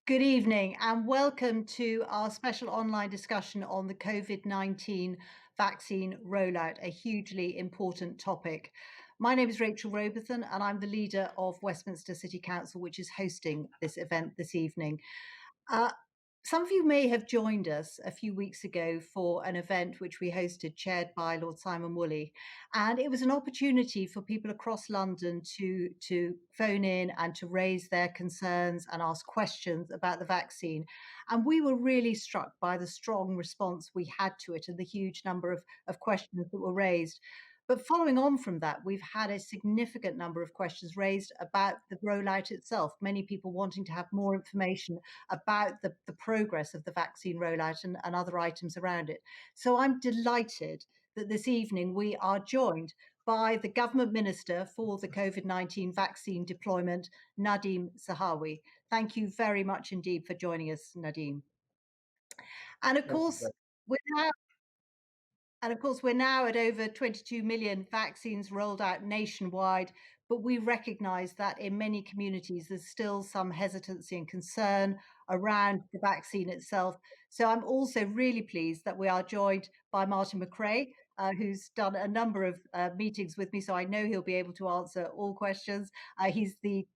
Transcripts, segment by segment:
Good evening and welcome to our special online discussion on the COVID-19 vaccine rollout, a hugely important topic. My name is Rachael Robathan and I'm the leader of Westminster City Council, which is hosting this event this evening. Some of you may have joined us a few weeks ago for an event which we hosted, chaired by Lord Simon Woolley. And it was an opportunity for people across London to phone in and to raise their concerns and ask questions about the vaccine. And we were really struck by the strong response we had to it and the huge number of questions that were raised. But following on from that, we've had a significant number of questions raised about the rollout itself, many people wanting to have more information about the progress of the vaccine rollout and other items around it. So I'm delighted that this evening we are joined by the Government Minister for the COVID-19 vaccine deployment, Nadhim Zahawi. Thank you very much indeed for joining us, Nadhim. And of Thank you course, very we're now and of course, we're now at over 22 million vaccines rolled out nationwide, but we recognise that in many communities there's still some hesitancy and concern around the vaccine itself. So I'm also really pleased that we are joined by Martin Machray, who's done a number of meetings with me, so I know he'll be able to answer all questions. He's the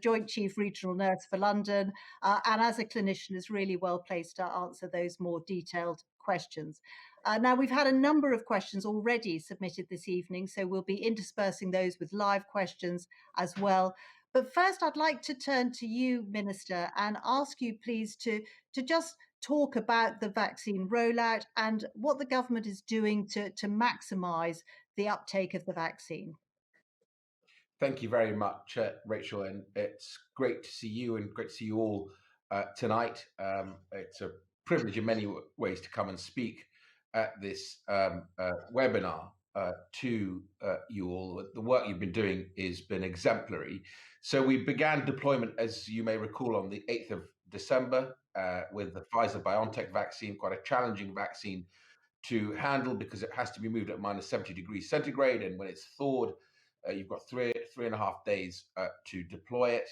Joint Chief Regional Nurse for London, and as a clinician is really well placed to answer those more detailed questions. Now, we've had a number of questions already submitted this evening, so we'll be interspersing those with live questions as well. But first, I'd like to turn to you, Minister, and ask you, please, to just talk about the vaccine rollout and what the government is doing to maximise the uptake of the vaccine. Thank you very much, Rachel, and it's great to see you and great to see you all tonight. It's a privilege in many ways to come and speak at this webinar to you all. The work you've been doing has been exemplary. So we began deployment, as you may recall, on the 8th of December with the Pfizer-BioNTech vaccine, quite a challenging vaccine to handle because it has to be moved at minus 70 degrees centigrade, and when it's thawed, you've got three and a half days to deploy it.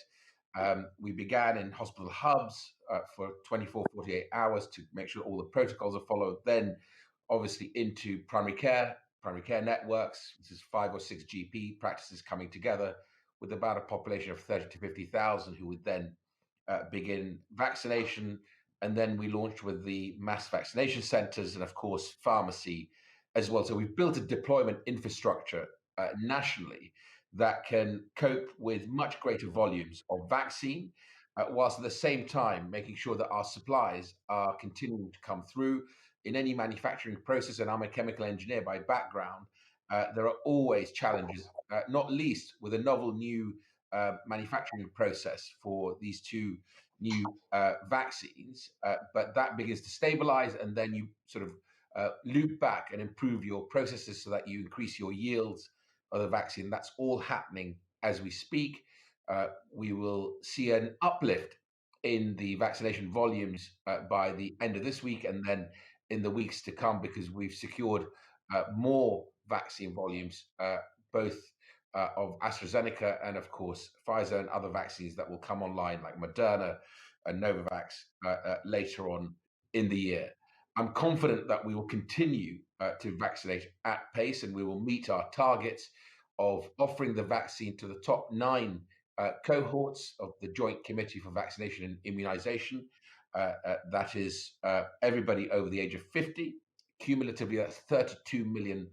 We began in hospital hubs for 24, 48 hours to make sure all the protocols are followed. Then, obviously, into primary care networks. This is 5 or 6 GP practices coming together with about a population of 30 to 50,000 who would then begin vaccination. And then we launched with the mass vaccination centers and, of course, pharmacy as well. So we've built a deployment infrastructure nationally that can cope with much greater volumes of vaccine, whilst at the same time making sure that our supplies are continuing to come through. In any manufacturing process, and I'm a chemical engineer by background, there are always challenges, not least with a novel new manufacturing process for these two new vaccines, but that begins to stabilize, and then you sort of loop back and improve your processes so that you increase your yields of the vaccine. That's all happening as we speak. We will see an uplift in the vaccination volumes by the end of this week and then in the weeks to come, because we've secured more vaccine volumes, both of AstraZeneca and, of course, Pfizer and other vaccines that will come online, like Moderna and Novavax, later on in the year. I'm confident that we will continue to vaccinate at pace, and we will meet our targets of offering the vaccine to the top 9 cohorts of the Joint Committee for Vaccination and Immunization. That is everybody over the age of 50. Cumulatively, that's 32 million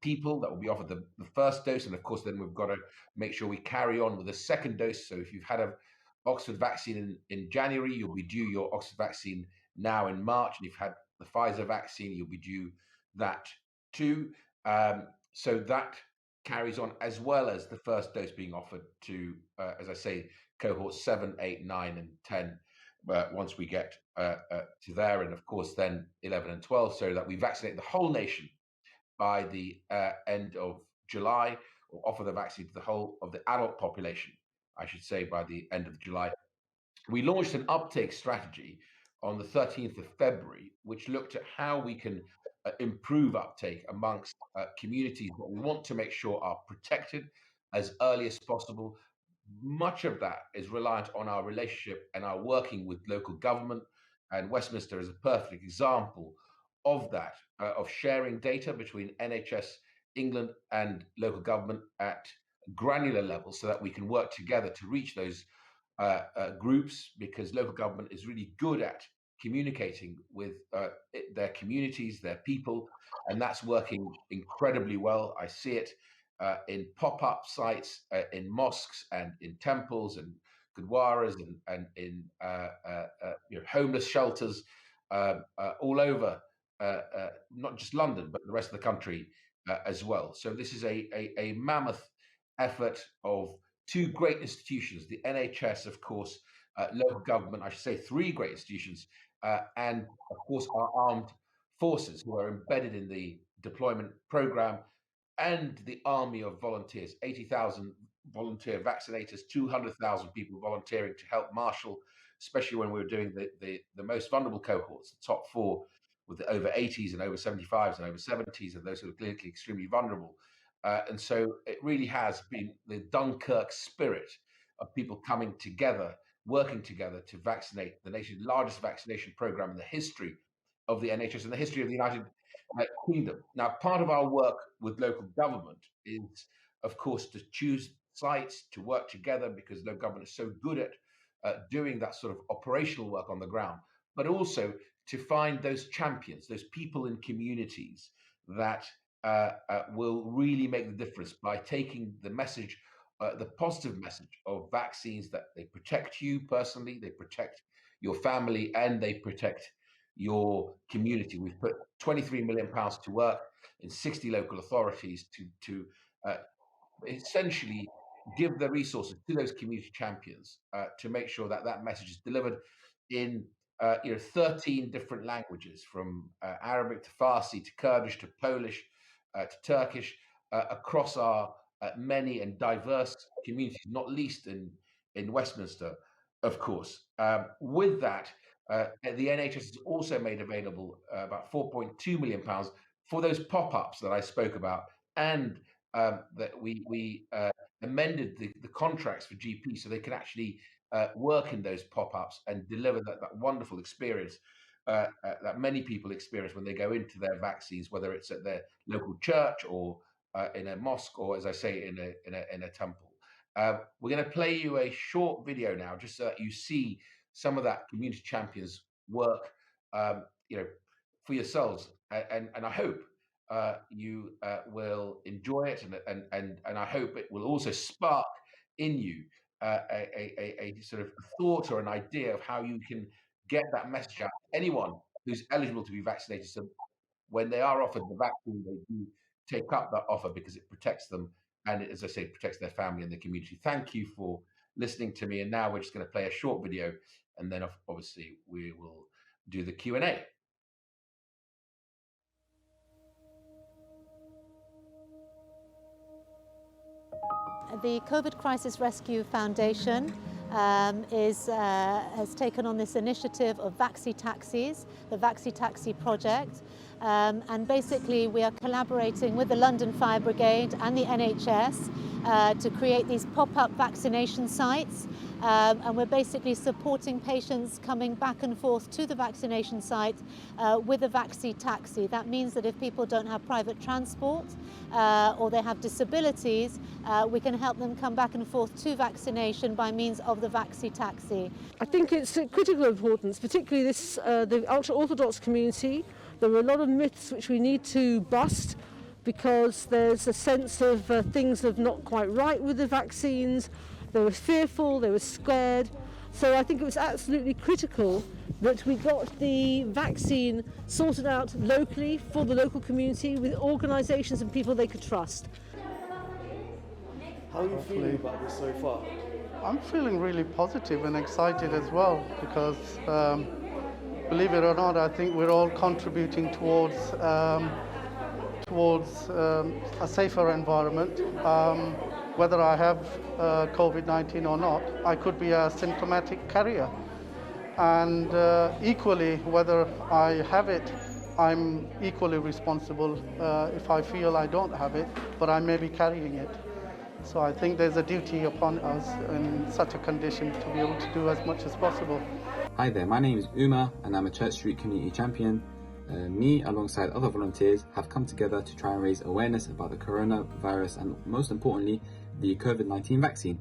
people that will be offered the first dose. And of course, then we've got to make sure we carry on with the second dose. So if you've had an Oxford vaccine in January, you'll be due your Oxford vaccine now in March. And if you've had the Pfizer vaccine, you'll be due that too. So that carries on, as well as the first dose being offered to, as I say, cohorts 7, 8, 9, and 10. Once we get to there, and of course then 11 and 12, so that we vaccinate the whole nation by the end of July, or offer the vaccine to the whole of the adult population, I should say, by the end of July. We launched an uptake strategy on the 13th of February, which looked at how we can improve uptake amongst communities that we want to make sure are protected as early as possible, much of that is reliant on our relationship and our working with local government, and Westminster is a perfect example of that, of sharing data between NHS England and local government at granular level so that we can work together to reach those groups, because local government is really good at communicating with their communities, their people, and that's working incredibly well. I see it in pop-up sites, in mosques and in temples and gurdwaras, and in homeless shelters all over, not just London, but the rest of the country as well. So this is a mammoth effort of two great institutions, the NHS, of course, local government, I should say three great institutions, and of course our armed forces who are embedded in the deployment program, and the army of volunteers, 80,000 volunteer vaccinators, 200,000 people volunteering to help marshal, especially when we were doing the most vulnerable cohorts, the top four, with the over 80s and over 75s and over 70s, and those who are clinically extremely vulnerable. And so it really has been the Dunkirk spirit of people coming together, working together to vaccinate the nation's largest vaccination program in the history of the NHS and the history of the United Kingdom. Now, part of our work with local government is, of course, to choose sites to work together, because local government is so good at doing that sort of operational work on the ground, but also to find those champions, those people in communities that will really make the difference by taking the message, the positive message of vaccines, that they protect you personally, they protect your family, and they protect your community. We've put £23 million to work in 60 local authorities to essentially give the resources to those community champions to make sure that that message is delivered in 13 different languages, from Arabic to Farsi to Kurdish to Polish to Turkish, across our many and diverse communities, not least in Westminster, of course. With that, the NHS has also made available about £4.2 million for those pop-ups that I spoke about, and that we amended the contracts for GPs so they can actually work in those pop-ups and deliver that wonderful experience that many people experience when they go into their vaccines, whether it's at their local church or in a mosque, or, as I say, in a temple. We're going to play you a short video now, just so that you see some of that community champions work, for yourselves, and I hope you will enjoy it, and I hope it will also spark in you a sort of thought or an idea of how you can get that message out to anyone who's eligible to be vaccinated. So when they are offered the vaccine, they do take up that offer, because it protects them, and as I say, protects their family and their community. Thank you for listening to me. And now we're just going to play a short video, and then obviously we will do the Q&A. The COVID Crisis Rescue Foundation has taken on this initiative of Vaxi Taxis, the Vaxi Taxi project, and basically we are collaborating with the London Fire Brigade and the NHS to create these pop-up vaccination sites, and we're basically supporting patients coming back and forth to the vaccination site with a Vaxi Taxi. That means that if people don't have private transport or they have disabilities, we can help them come back and forth to vaccination by means of the Vaxi Taxi. I think it's of critical importance, particularly the ultra-Orthodox community. There are a lot of myths which we need to bust, because there's a sense of things are not quite right with the vaccines. They were fearful, they were scared. So I think it was absolutely critical that we got the vaccine sorted out locally for the local community with organisations and people they could trust. How are you feeling about this so far? I'm feeling really positive and excited as well, because believe it or not, I think we're all contributing towards a safer environment. Whether I have COVID-19 or not, I could be a symptomatic carrier. And equally, whether I have it, I'm equally responsible if I feel I don't have it, but I may be carrying it. So I think there's a duty upon us in such a condition to be able to do as much as possible. Hi there, my name is Uma and I'm a Church Street Community Champion. Me, alongside other volunteers, have come together to try and raise awareness about the coronavirus and, most importantly, the COVID-19 vaccine.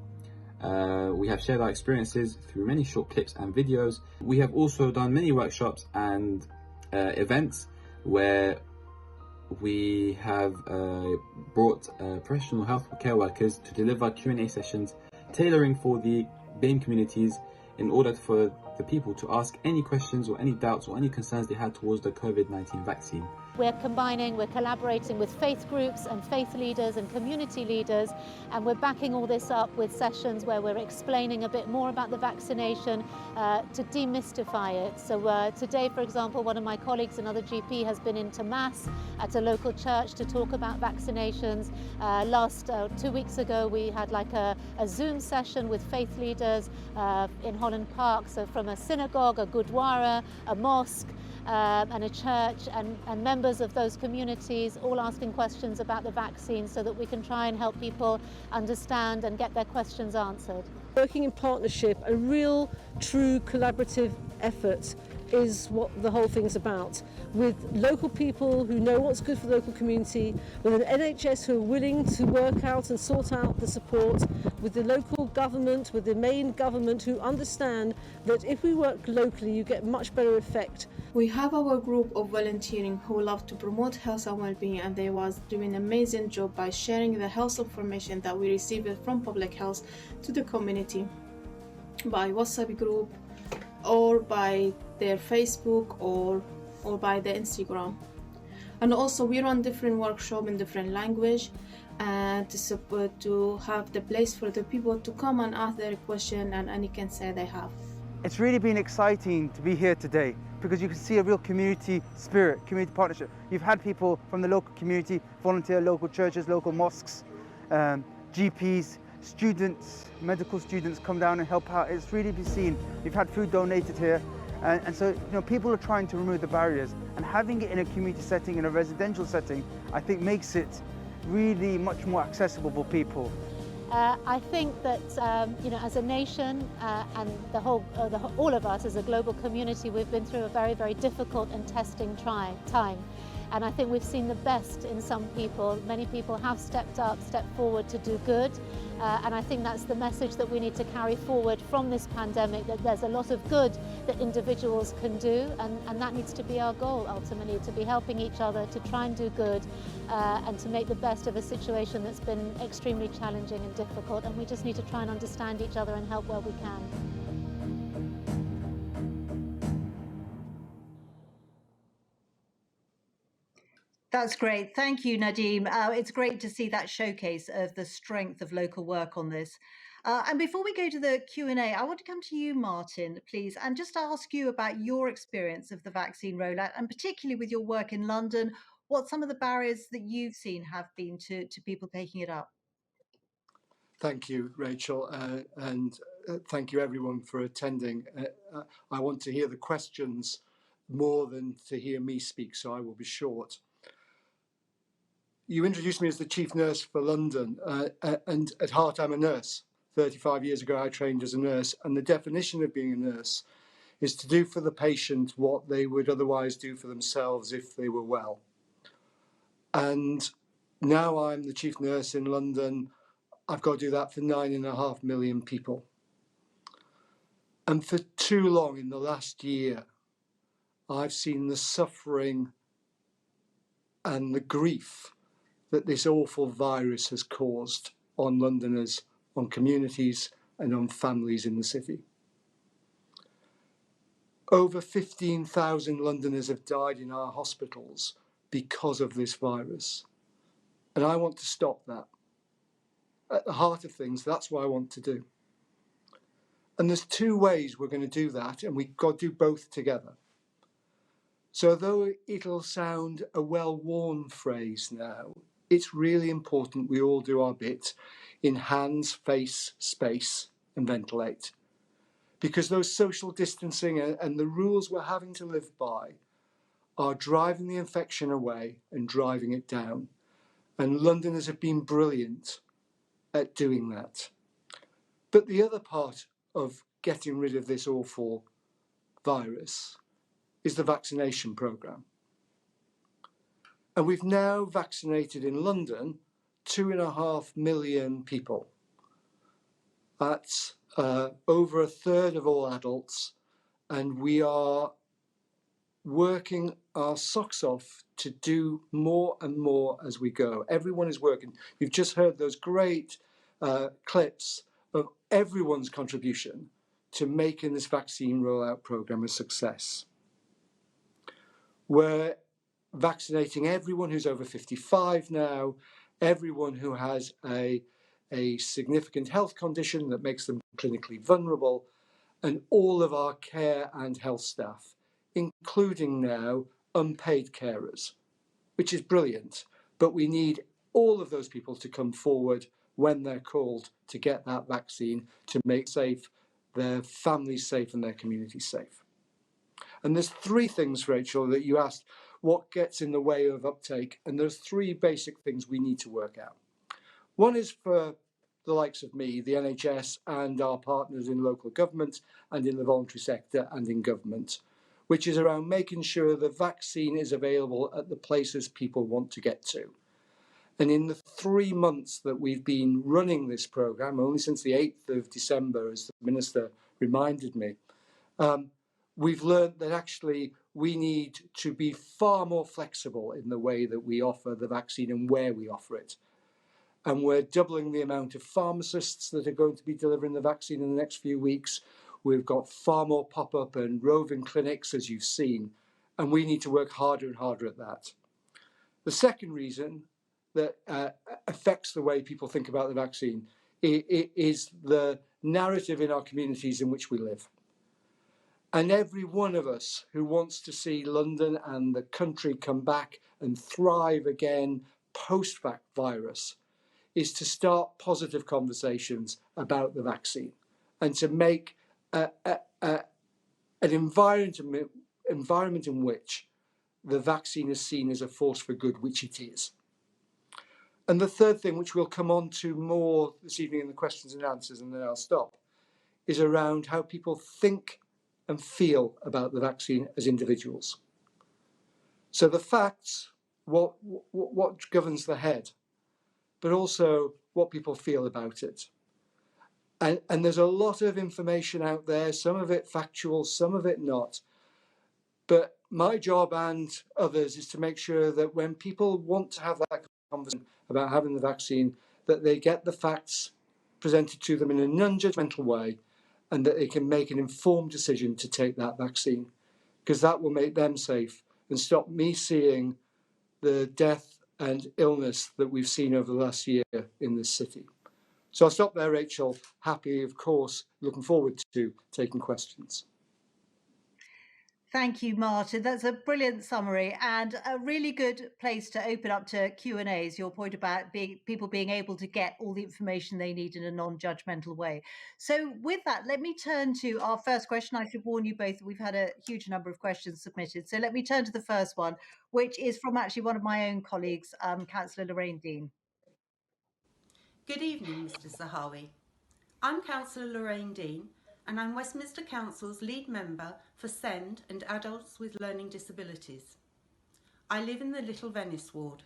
We have shared our experiences through many short clips and videos. We have also done many workshops and events where we have brought professional health care workers to deliver Q&A sessions tailoring for the BAME communities in order for the people to ask any questions or any doubts or any concerns they had towards the COVID-19 vaccine. We're collaborating with faith groups and faith leaders and community leaders, and we're backing all this up with sessions where we're explaining a bit more about the vaccination to demystify it. So today, for example, one of my colleagues, another GP, has been into Mass at a local church to talk about vaccinations. 2 weeks ago, we had like a Zoom session with faith leaders in Holland Park, so from a synagogue, a gurdwara, a mosque, and a church, and members of those communities all asking questions about the vaccine so that we can try and help people understand and get their questions answered. Working in partnership, a real, true collaborative effort is what the whole thing's about, with local people who know what's good for the local community, with an NHS who are willing to work out and sort out the support, with the local government, with the main government who understand that if we work locally you get much better effect. We have our group of volunteering who love to promote health and well-being, and they was doing an amazing job by sharing the health information that we received from public health to the community by WhatsApp group or by their Facebook or by their Instagram. And also we run different workshops in different language and to have the place for the people to come and ask their question and any concern they have. It's really been exciting to be here today because you can see a real community spirit, community partnership. You've had people from the local community volunteer, local churches, local mosques, GPs, students, medical students come down and help out. It's really been seen. We've had food donated here, and so people are trying to remove the barriers, and having it in a community setting, in a residential setting, I think makes it really much more accessible for people. I think that as a nation and all of us as a global community, we've been through a very, very difficult and testing time. And I think we've seen the best in some people. Many people have stepped up, stepped forward to do good. And I think that's the message that we need to carry forward from this pandemic, that there's a lot of good that individuals can do. And that needs to be our goal, ultimately, to be helping each other to try and do good and to make the best of a situation that's been extremely challenging and difficult. And we just need to try and understand each other and help where we can. That's great. Thank you, Nadhim. It's great to see that showcase of the strength of local work on this. And before we go to the Q&A, I want to come to you, Martin, please, and just ask you about your experience of the vaccine rollout, and particularly with your work in London, what some of the barriers that you've seen have been to people taking it up. Thank you, Rachel, and thank you everyone for attending. I want to hear the questions more than to hear me speak, so I will be short. You introduced me as the chief nurse for London, and at heart I'm a nurse. 35 years ago I trained as a nurse, and the definition of being a nurse is to do for the patient what they would otherwise do for themselves if they were well. And now I'm the chief nurse in London. I've got to do that for 9.5 million people. And for too long in the last year, I've seen the suffering and the grief that this awful virus has caused on Londoners, on communities, and on families in the city. Over 15,000 Londoners have died in our hospitals because of this virus. And I want to stop that. At the heart of things, that's what I want to do. And there's two ways we're going to do that, and we've got to do both together. So though it'll sound a well-worn phrase now, it's really important we all do our bit in hands, face, space, and ventilate. Because those social distancing and the rules we're having to live by are driving the infection away and driving it down. And Londoners have been brilliant at doing that. But the other part of getting rid of this awful virus is the vaccination programme. And we've now vaccinated in London 2.5 million people. That's over a third of all adults, and we are working our socks off to do more and more as we go. Everyone is working. You've just heard those great clips of everyone's contribution to making this vaccine rollout programme a success. We're vaccinating everyone who's over 55 now, everyone who has a significant health condition that makes them clinically vulnerable, and all of our care and health staff, including now unpaid carers, which is brilliant. But we need all of those people to come forward when they're called to get that vaccine, to make safe, their families safe and their communities safe. And there's three things, Rachel, that you asked, what gets in the way of uptake? And there's three basic things we need to work out. One is for the likes of me, the NHS and our partners in local government and in the voluntary sector and in government, which is around making sure the vaccine is available at the places people want to get to. And in the 3 months that we've been running this programme, only since the 8th of December, as the Minister reminded me, we've learned that actually we need to be far more flexible in the way that we offer the vaccine and where we offer it. And we're doubling the amount of pharmacists that are going to be delivering the vaccine in the next few weeks. We've got far more pop-up and roving clinics, as you've seen, and we need to work harder and harder at that. The second reason that affects the way people think about the vaccine is the narrative in our communities in which we live. And every one of us who wants to see London and the country come back and thrive again post-virus is to start positive conversations about the vaccine and to make an environment in which the vaccine is seen as a force for good, which it is. And the third thing, which we'll come on to more this evening in the questions and answers, and then I'll stop, is around how people think and feel about the vaccine as individuals. So the facts, what governs the head, but also what people feel about it. And there's a lot of information out there, some of it factual, some of it not. But my job and others is to make sure that when people want to have that conversation about having the vaccine, that they get the facts presented to them in a non-judgmental way, and that they can make an informed decision to take that vaccine, because that will make them safe and stop me seeing the death and illness that we've seen over the last year in this city. So I'll stop there, Rachel. Happy, of course, looking forward to taking questions. Thank you, Martin. That's a brilliant summary and a really good place to open up to Q&As, your point about people being able to get all the information they need in a non-judgmental way. So with that, let me turn to our first question. I should warn you both, we've had a huge number of questions submitted. So let me turn to the first one, which is from actually one of my own colleagues, Councillor Lorraine Dean. Good evening, Mr Zahawi. I'm Councillor Lorraine Dean, and I'm Westminster Council's lead member for SEND and Adults with Learning Disabilities. I live in the Little Venice ward.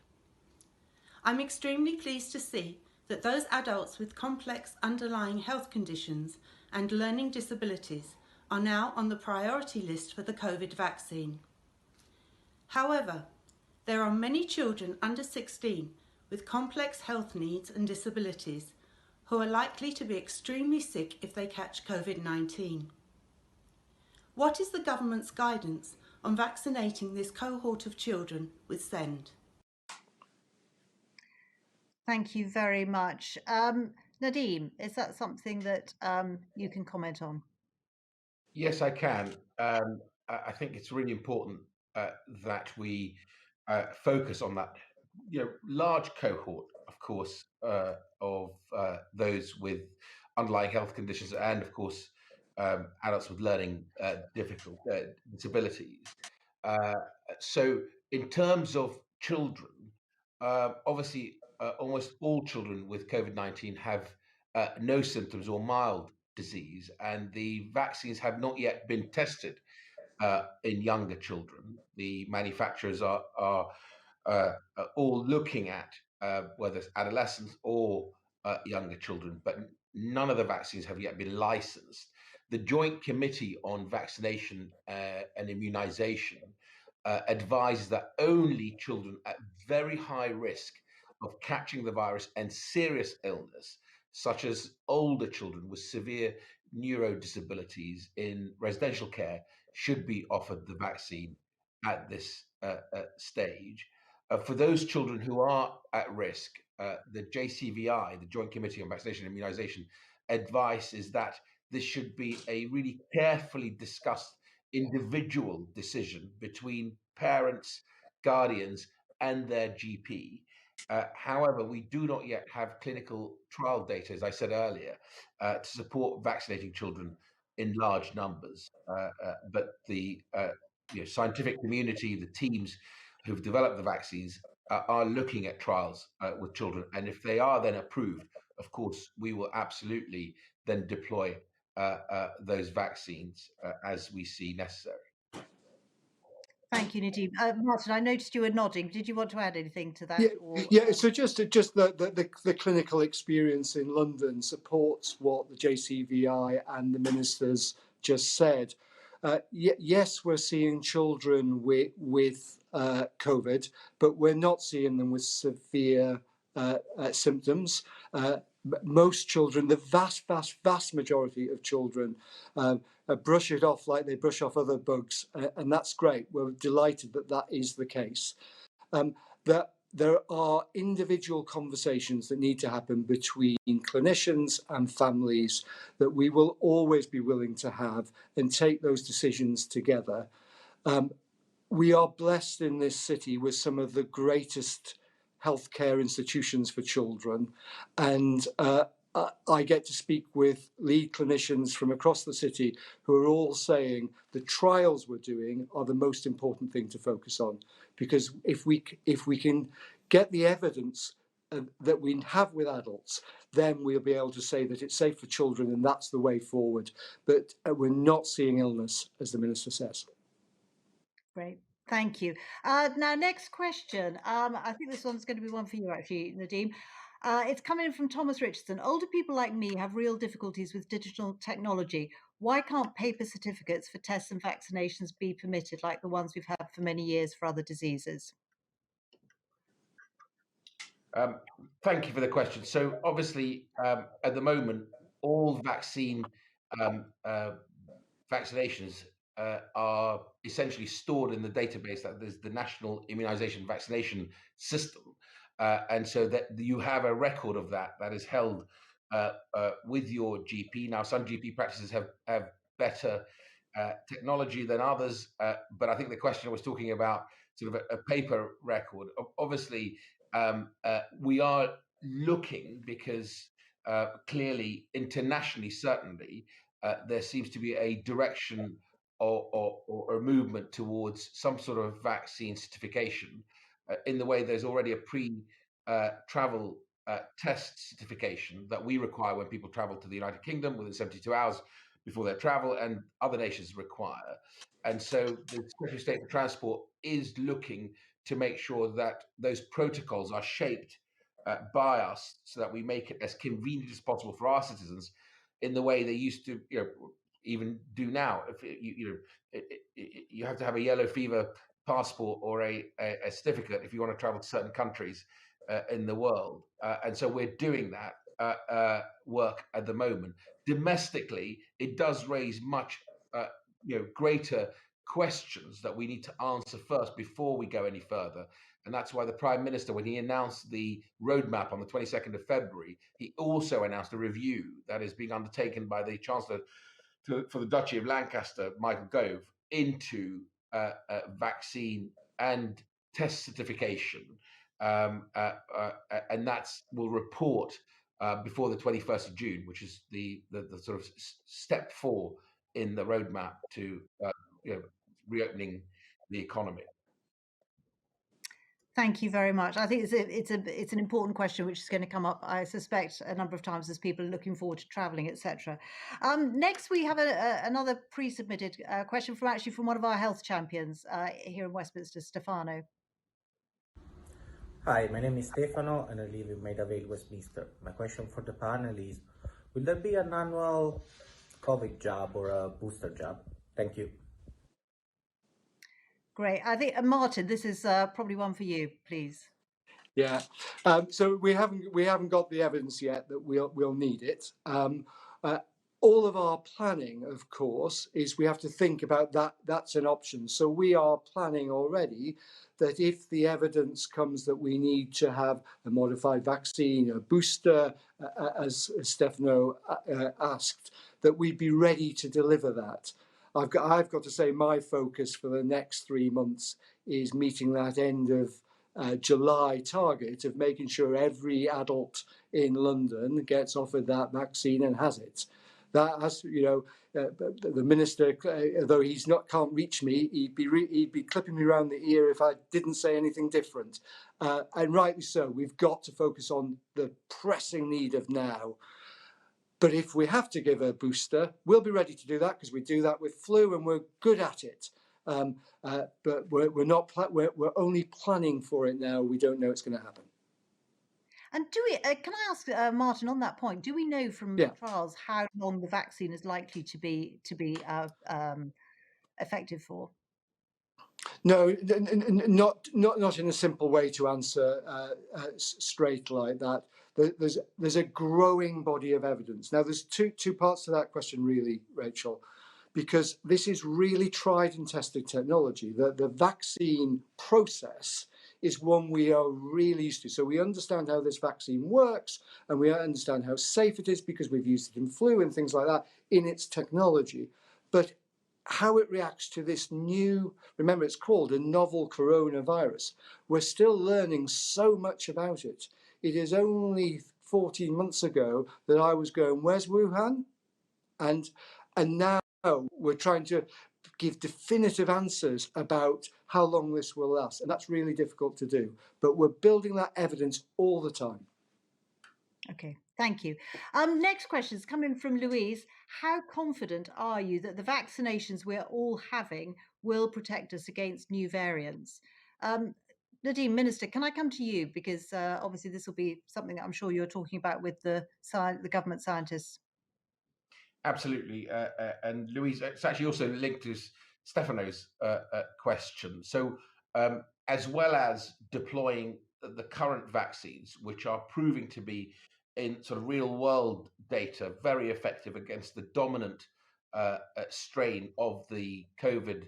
I'm extremely pleased to see that those adults with complex underlying health conditions and learning disabilities are now on the priority list for the COVID vaccine. However, there are many children under 16 with complex health needs and disabilities who are likely to be extremely sick if they catch COVID-19. What is the government's guidance on vaccinating this cohort of children with SEND? Thank you very much. Nadhim, is that something that you can comment on? Yes, I can. I think it's really important that we focus on that, large cohort, of course, of those with underlying health conditions, and of course, adults with learning disabilities. So, in terms of children, obviously, almost all children with COVID-19 have no symptoms or mild disease, and the vaccines have not yet been tested in younger children. The manufacturers are all looking at whether it's adolescents or younger children, but none of the vaccines have yet been licensed. The Joint Committee on Vaccination and Immunization advises that only children at very high risk of catching the virus and serious illness, such as older children with severe neurodisabilities in residential care, should be offered the vaccine at this stage. For those children who are at risk, the JCVI, the Joint Committee on Vaccination and Immunization, advice is that this should be a really carefully discussed individual decision between parents, guardians, and their GP. However, we do not yet have clinical trial data, as I said earlier, to support vaccinating children in large numbers. But the scientific community, the teams who've developed the vaccines, are looking at trials with children. And if they are then approved, of course, we will absolutely then deploy those vaccines as we see necessary. Thank you, Nadhim. Martin, I noticed you were nodding. Did you want to add anything to that? So just the clinical experience in London supports what the JCVI and the ministers just said. Yes, we're seeing children with COVID, but we're not seeing them with severe symptoms. Most children, the vast majority of children, brush it off like they brush off other bugs, and that's great. We're delighted that that is the case. That there are individual conversations that need to happen between clinicians and families that we will always be willing to have and take those decisions together. We are blessed in this city with some of the greatest healthcare institutions for children, and I get to speak with lead clinicians from across the city who are all saying the trials we're doing are the most important thing to focus on, because if we can get the evidence that we have with adults, then we'll be able to say that it's safe for children and that's the way forward. But we're not seeing illness, as the Minister says. Great. Thank you. Now, next question. I think this one's going to be one for you, actually, Nadhim. It's coming in from Thomas Richardson. Older people like me have real difficulties with digital technology. Why can't paper certificates for tests and vaccinations be permitted, like the ones we've had for many years for other diseases? Thank you for the question. So obviously, at the moment, all vaccinations are essentially stored in the database that there's the National Immunization Vaccination System. And so that you have a record of that is held with your GP. Now, some GP practices have better technology than others, but I think the question was talking about sort of a paper record. Obviously, we are looking because clearly, internationally, certainly, there seems to be a direction or a movement towards some sort of vaccine certification in the way there's already a pre-travel test certification that we require when people travel to the United Kingdom within 72 hours before their travel, and other nations require. And so the Secretary of State for Transport is looking to make sure that those protocols are shaped by us so that we make it as convenient as possible for our citizens in the way they used to, even do now. If you have to have a yellow fever passport or a certificate if you want to travel to certain countries in the world, and so we're doing that work at the moment. Domestically, it does raise much greater questions that we need to answer first before we go any further. And that's why the Prime Minister, when he announced the roadmap on the 22nd of February, he also announced a review that is being undertaken by the Chancellor for the Duchy of Lancaster, Michael Gove, into vaccine and test certification. And that will report before the 21st of June, which is the sort of step 4 in the roadmap to reopening the economy. Thank you very much. I think it's an important question which is going to come up, I suspect, a number of times as people are looking forward to travelling, etc. Next, we have another pre-submitted question from one of our health champions here in Westminster, Stefano. Hi, my name is Stefano and I live in Maida Vale, Westminster. My question for the panel is, will there be an annual COVID jab or a booster jab? Thank you. Great. I think, Martin, this is probably one for you, please. Yeah. So we haven't got the evidence yet that we'll need it. All of our planning, of course, is we have to think about that. That's an option. So we are planning already that if the evidence comes that we need to have a modified vaccine, a booster, as Stefano asked, that we'd be ready to deliver that. I've got to say my focus for the next 3 months is meeting that end of July target of making sure every adult in London gets offered that vaccine and has it. That has, the minister, though can't reach me, he'd be clipping me around the ear if I didn't say anything different. And rightly so. We've got to focus on the pressing need of now. But if we have to give a booster, we'll be ready to do that because we do that with flu and we're good at it. But we're only planning for it now. We don't know it's going to happen. And do we? Can I ask Martin on that point? Do we know from the trials how long the vaccine is likely to be effective for? No, not in a simple way to answer straight like that. There's a growing body of evidence. Now, there's two parts to that question, really, Rachel, because this is really tried and tested technology. The vaccine process is one we are really used to. So we understand how this vaccine works and we understand how safe it is because we've used it in flu and things like that in its technology. But how it reacts to this new, remember it's called a novel coronavirus, we're still learning so much about it. It is only 14 months ago that I was going, where's Wuhan? And now we're trying to give definitive answers about how long this will last. And that's really difficult to do. But we're building that evidence all the time. Okay, thank you. Next question is coming from Louise. How confident are you that the vaccinations we're all having will protect us against new variants? Nadhim, Minister, can I come to you? Because obviously this will be something that I'm sure you're talking about with the government scientists. Absolutely. And Louise, it's actually also linked to Stefano's question. So as well as deploying the current vaccines, which are proving to be in sort of real world data, very effective against the dominant strain of the COVID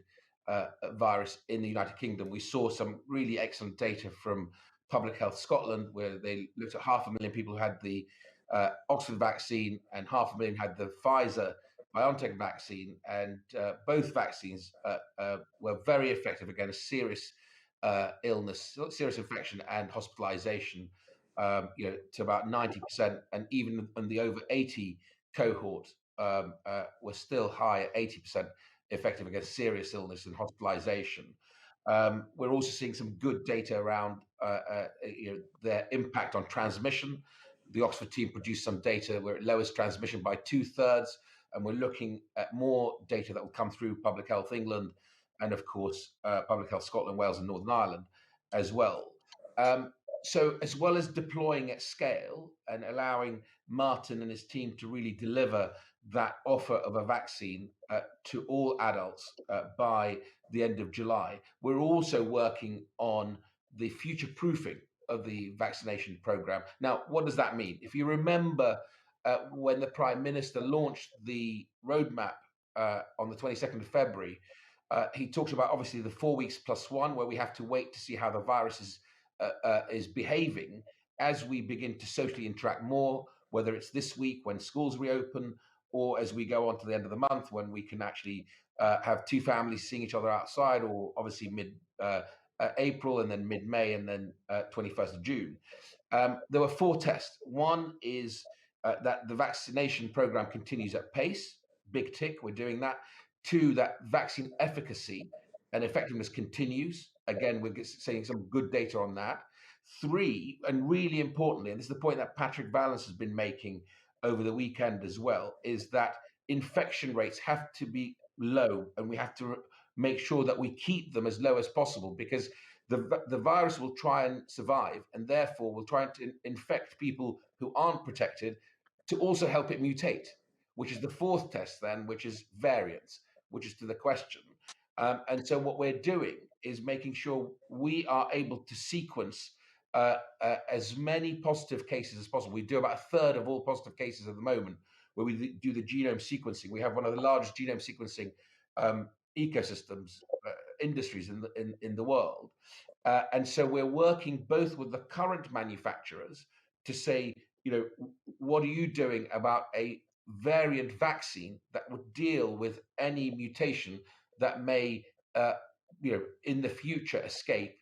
virus in the United Kingdom. We saw some really excellent data from Public Health Scotland, where they looked at 500,000 people who had the Oxford vaccine and 500,000 had the Pfizer-BioNTech vaccine, and both vaccines were very effective against serious illness, serious infection and hospitalization, to about 90%, and even in the over 80 cohort were still high at 80% effective against serious illness and hospitalization. We're also seeing some good data around their impact on transmission. The Oxford team produced some data where it lowers transmission by 2/3, and we're looking at more data that will come through Public Health England and, of course, Public Health Scotland, Wales and Northern Ireland as well. So as well as deploying at scale and allowing Martin and his team to really deliver that offer of a vaccine to all adults by the end of July, we're also working on the future proofing of the vaccination program. Now, what does that mean? If you remember when the Prime Minister launched the roadmap on the 22nd of February, he talked about obviously the 4 weeks plus one, where we have to wait to see how the virus is behaving as we begin to socially interact more, whether it's this week when schools reopen, or as we go on to the end of the month when we can actually have two families seeing each other outside, or obviously mid-April and then mid-May and then 21st of June. There were 4 tests. One is that the vaccination program continues at pace. Big tick, we're doing that. 2, that vaccine efficacy and effectiveness continues. Again, we're seeing some good data on that. 3, and really importantly, and this is the point that Patrick Vallance has been making over the weekend as well, is that infection rates have to be low, and we have to make sure that we keep them as low as possible, because the virus will try and survive, and therefore will try to infect people who aren't protected to also help it mutate, which is the 4th test then, which is variants, which is to the question. And so what we're doing is making sure we are able to sequence as many positive cases as possible. We do about a third of all positive cases at the moment, where we do the genome sequencing. We have one of the largest genome sequencing ecosystems, industries in the world. And so we're working both with the current manufacturers to say, what are you doing about a variant vaccine that would deal with any mutation that may, in the future escape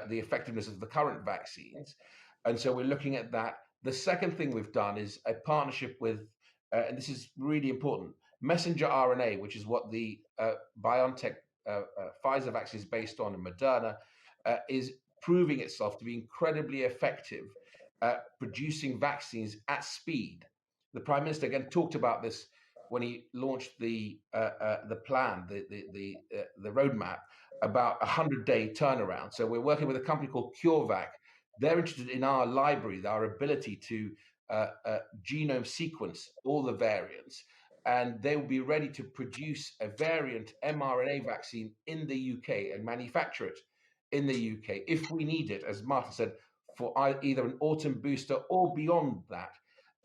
the effectiveness of the current vaccines. And so we're looking at that. The second thing we've done is a partnership with, and this is really important, messenger RNA, which is what the BioNTech Pfizer vaccine is based on, and Moderna, is proving itself to be incredibly effective at producing vaccines at speed. The Prime Minister again talked about this when he launched the plan, the roadmap, about a 100-day turnaround. So we're working with a company called CureVac. They're interested in our library, our ability to genome sequence all the variants, and they will be ready to produce a variant mRNA vaccine in the UK and manufacture it in the UK if we need it, as Martin said, for either an autumn booster or beyond that.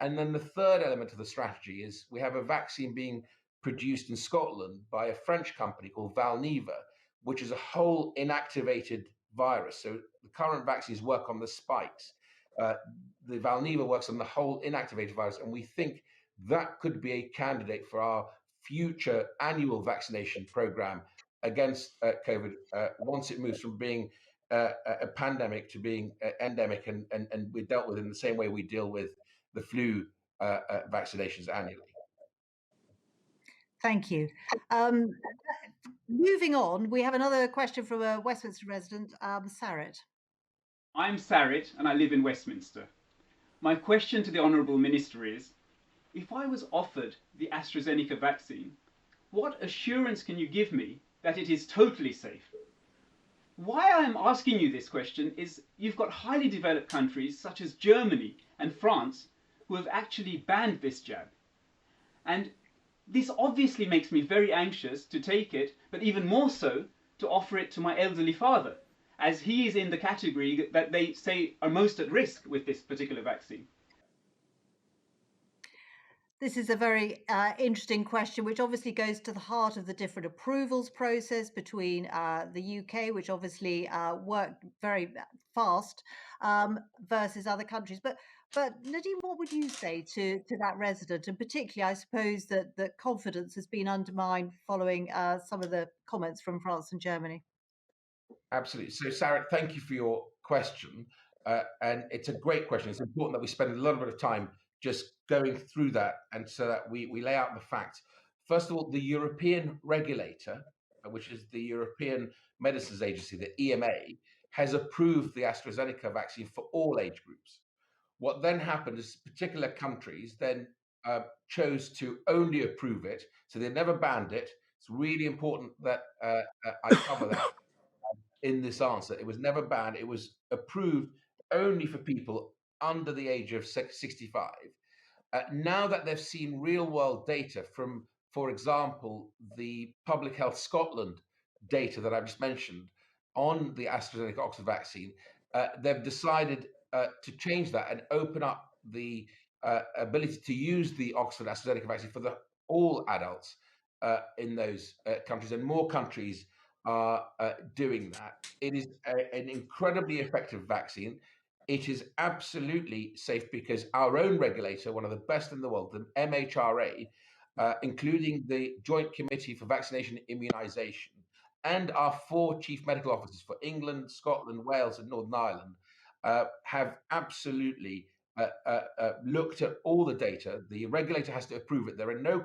And then the third element of the strategy is we have a vaccine being produced in Scotland by a French company called Valneva, which is a whole inactivated virus. So the current vaccines work on the spikes. The Valneva works on the whole inactivated virus, and we think that could be a candidate for our future annual vaccination program against COVID once it moves from being a pandemic to being endemic, and we're dealt with in the same way we deal with the flu vaccinations annually. Thank you. Moving on, we have another question from a Westminster resident, Sarit. I'm Sarit and I live in Westminster. My question to the Honourable Minister is, if I was offered the AstraZeneca vaccine, what assurance can you give me that it is totally safe? Why I'm asking you this question is you've got highly developed countries such as Germany and France who have actually banned this jab. And this obviously makes me very anxious to take it, but even more so to offer it to my elderly father, as he is in the category that they say are most at risk with this particular vaccine. This is a very interesting question, which obviously goes to the heart of the different approvals process between the UK, which obviously worked very fast, versus other countries. But Nadhim, what would you say to that resident? And particularly, I suppose that confidence has been undermined following some of the comments from France and Germany. Absolutely. So, Sarah, thank you for your question. And it's a great question. It's important that we spend a little bit of time just going through that, and so that we lay out the facts. First of all, the European regulator, which is the European Medicines Agency, the EMA, has approved the AstraZeneca vaccine for all age groups. What then happened is particular countries then chose to only approve it, so they never banned it. It's really important that I cover that in this answer. It was never banned. It was approved only for people under the age of 65. Now that they've seen real world data from, for example, the Public Health Scotland data that I've just mentioned on the AstraZeneca Oxford vaccine, they've decided to change that and open up the ability to use the Oxford AstraZeneca vaccine for all adults in those countries, and more countries are doing that. It is an incredibly effective vaccine. It is absolutely safe because our own regulator, one of the best in the world, the MHRA, including the Joint Committee for Vaccination and Immunisation, and our 4 chief medical officers for England, Scotland, Wales, and Northern Ireland, have absolutely looked at all the data. The regulator has to approve it. There are no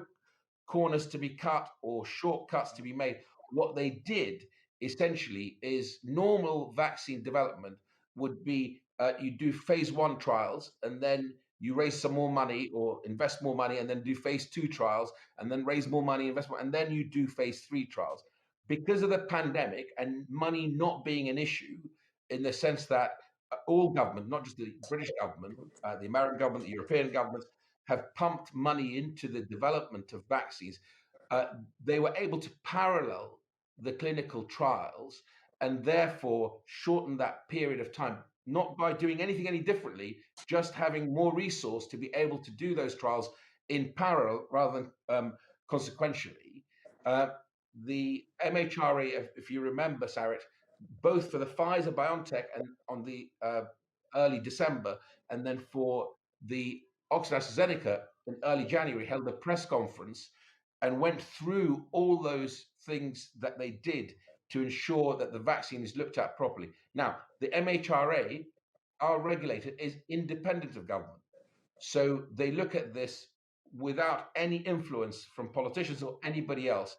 corners to be cut or shortcuts to be made. What they did essentially is normal vaccine development would be you do phase 1 trials, and then you raise some more money or invest more money, and then do phase 2 trials, and then raise more money, invest more, and then you do phase 3 trials. Because of the pandemic and money not being an issue, in the sense that all government, not just the British government, the American government, the European governments, have pumped money into the development of vaccines, they were able to parallel the clinical trials and therefore shorten that period of time, not by doing anything any differently, just having more resource to be able to do those trials in parallel rather than consequentially. The MHRA, if you remember, Sarit, both for the Pfizer BioNTech and on the early December, and then for the Oxford AstraZeneca in early January, held a press conference and went through all those things that they did to ensure that the vaccine is looked at properly. Now, the MHRA, our regulator, is independent of government. So they look at this without any influence from politicians or anybody else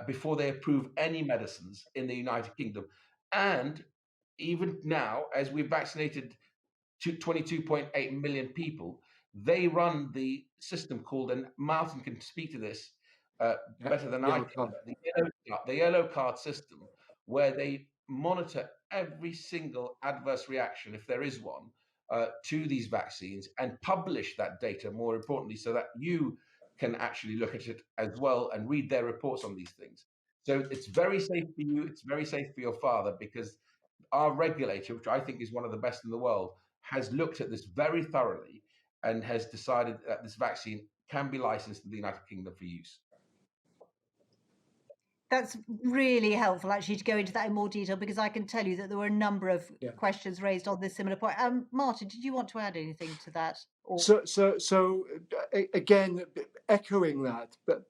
before they approve any medicines in the United Kingdom. And even now, as we've vaccinated 22.8 million people, they run the system called, and Martin can speak to this better than I can, the yellow card system, where they monitor every single adverse reaction, if there is one, to these vaccines, and publish that data, more importantly, so that you can actually look at it as well and read their reports on these things. So it's very safe for you, it's very safe for your father, because our regulator, which I think is one of the best in the world, has looked at this very thoroughly and has decided that this vaccine can be licensed in the United Kingdom for use. That's really helpful, actually, to go into that in more detail, because I can tell you that there were a number of questions raised on this similar point. Martin, did you want to add anything to that? Or... So again, echoing that, but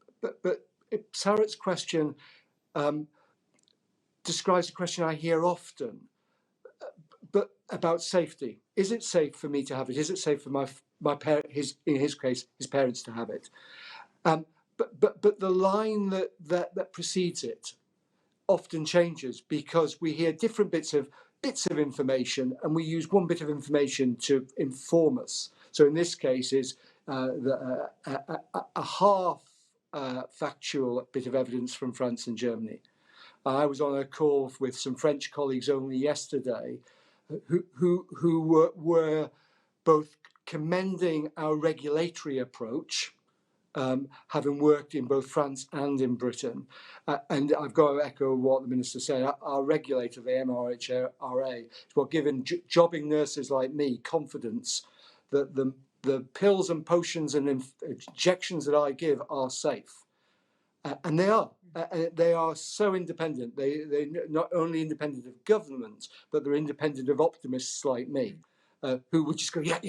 Sarit's question describes a question I hear often, but about safety. Is it safe for me to have it? Is it safe for my parent, in his case, his parents to have it? But the line that precedes it often changes, because we hear different bits of information, and we use one bit of information to inform us. So in this case is a half factual bit of evidence from France and Germany. I was on a call with some French colleagues only yesterday who were both commending our regulatory approach, having worked in both France and in Britain. And I've got to echo what the Minister said. Our regulator, the MHRA, is what giving jobbing nurses like me confidence that the pills and potions and injections that I give are safe. And they are. They are so independent. They're not only independent of government, but they're independent of optimists like me, who would just go, yeah,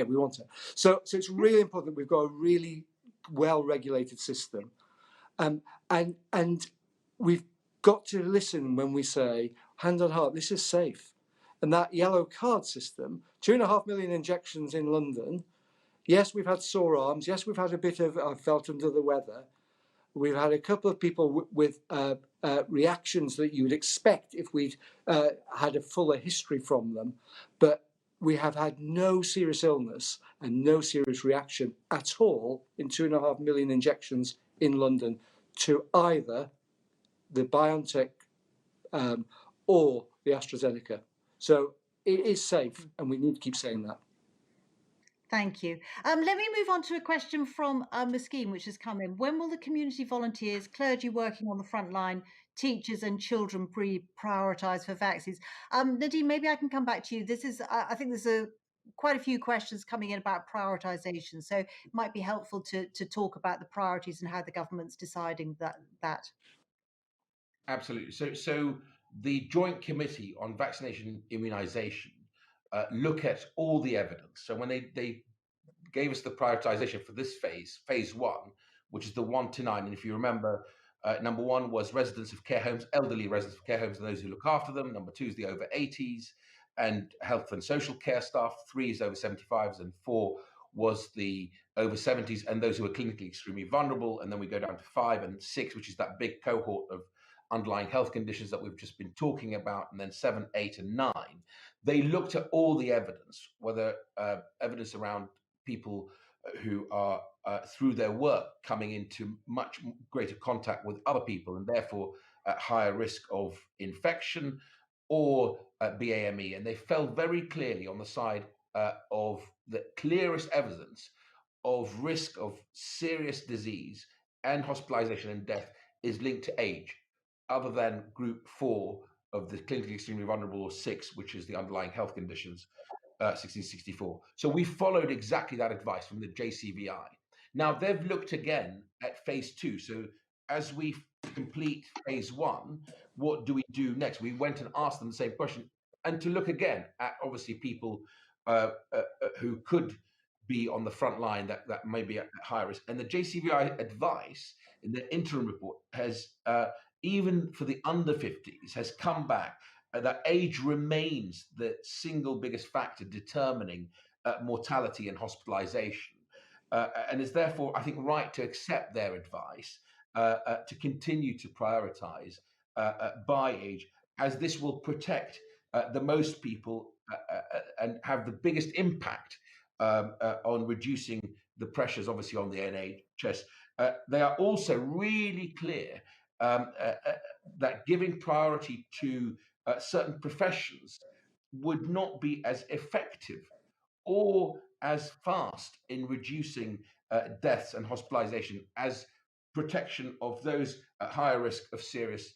we want it. So it's really important that we've got a really well-regulated system, and we've got to listen when we say, hand on heart, this is safe. And that yellow card system, 2.5 million injections in London. Yes, we've had sore arms. Yes, we've had a bit of, I felt under the weather. We've had a couple of people with reactions that you would expect if we'd had a fuller history from them, but we have had no serious illness and no serious reaction at all in 2.5 million injections in London to either the BioNTech or the AstraZeneca. So it is safe, and we need to keep saying that. Thank you. Let me move on to a question from Moskeen, which has come in. When will the community volunteers, clergy working on the front line, teachers and children be prioritised for vaccines? Nadhim, maybe I can come back to you. This is, I think there's quite a few questions coming in about prioritisation, so it might be helpful to talk about the priorities and how the government's deciding that. Absolutely. So the Joint Committee on Vaccination Immunisation look at all the evidence. So when they gave us the prioritization for this phase 1, which is the 1 to 9, and if you remember, number 1 was residents of care homes, elderly residents of care homes and those who look after them. Number 2 is the over 80s and health and social care staff. 3 is over 75s, and 4 was the over 70s and those who are clinically extremely vulnerable. And then we go down to 5 and 6, which is that big cohort of underlying health conditions that we've just been talking about, and then 7, 8, and 9, they looked at all the evidence, whether evidence around people who are through their work coming into much greater contact with other people and therefore at higher risk of infection, or BAME, and they fell very clearly on the side of the clearest evidence of risk of serious disease and hospitalization and death is linked to age, other than group 4 of the clinically extremely vulnerable, or 6, which is the underlying health conditions, 1664. So we followed exactly that advice from the JCVI. Now they've looked again at phase 2. So as we complete phase 1, what do we do next? We went and asked them the same question, and to look again at obviously people who could be on the front line that may be at high risk. And the JCVI advice in the interim report has, even for the under 50s, has come back that age remains the single biggest factor determining mortality and hospitalization. And is therefore, I think, right to accept their advice to continue to prioritize by age, as this will protect the most people and have the biggest impact on reducing the pressures, obviously, on the NHS. They are also really clear that giving priority to certain professions would not be as effective or as fast in reducing deaths and hospitalization as protection of those at higher risk of serious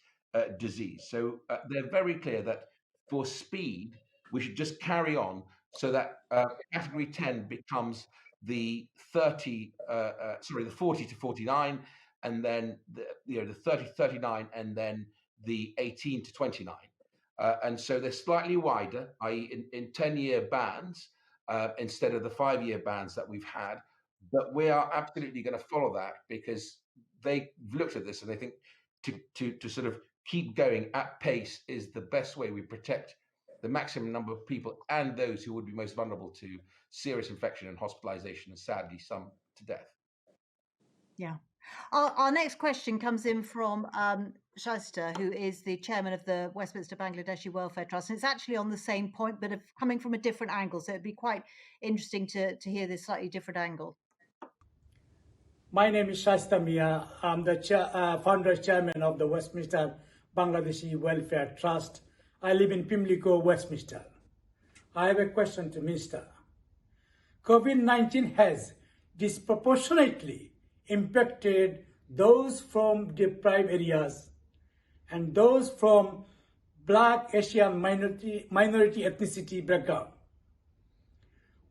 disease. So they're very clear that for speed, we should just carry on so that category 10 becomes the 40 to 49, and then the 30 to 39, and then the 18 to 29. And so they're slightly wider, i.e. in 10-year bands, instead of the 5-year bands that we've had. But we are absolutely going to follow that, because they've looked at this and they think to sort of keep going at pace is the best way we protect the maximum number of people and those who would be most vulnerable to serious infection and hospitalization, and sadly some to death. Yeah. Our next question comes in from Shaista, who is the chairman of the Westminster Bangladeshi Welfare Trust. And it's actually on the same point, but coming from a different angle. So it'd be quite interesting to hear this slightly different angle. My name is Shaista Mia. I'm the founder chairman of the Westminster Bangladeshi Welfare Trust. I live in Pimlico, Westminster. I have a question to Minister. COVID-19 has disproportionately impacted those from deprived areas and those from Black, Asian, minority ethnicity background.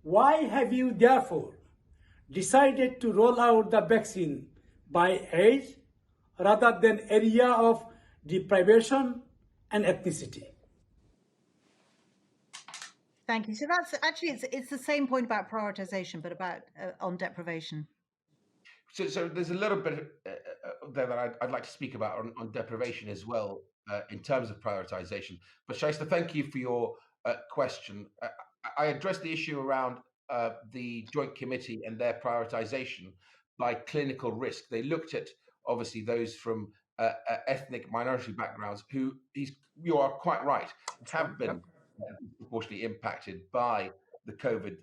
Why have you therefore decided to roll out the vaccine by age rather than area of deprivation and ethnicity? Thank you. So that's actually, it's the same point about prioritization, but about on deprivation. So there's a little bit there that I'd like to speak about on deprivation as well, in terms of prioritization. But Shaista, thank you for your question. I addressed the issue around the Joint Committee and their prioritization by clinical risk. They looked at, obviously, those from ethnic minority backgrounds who, you are quite right, have been disproportionately impacted by the COVID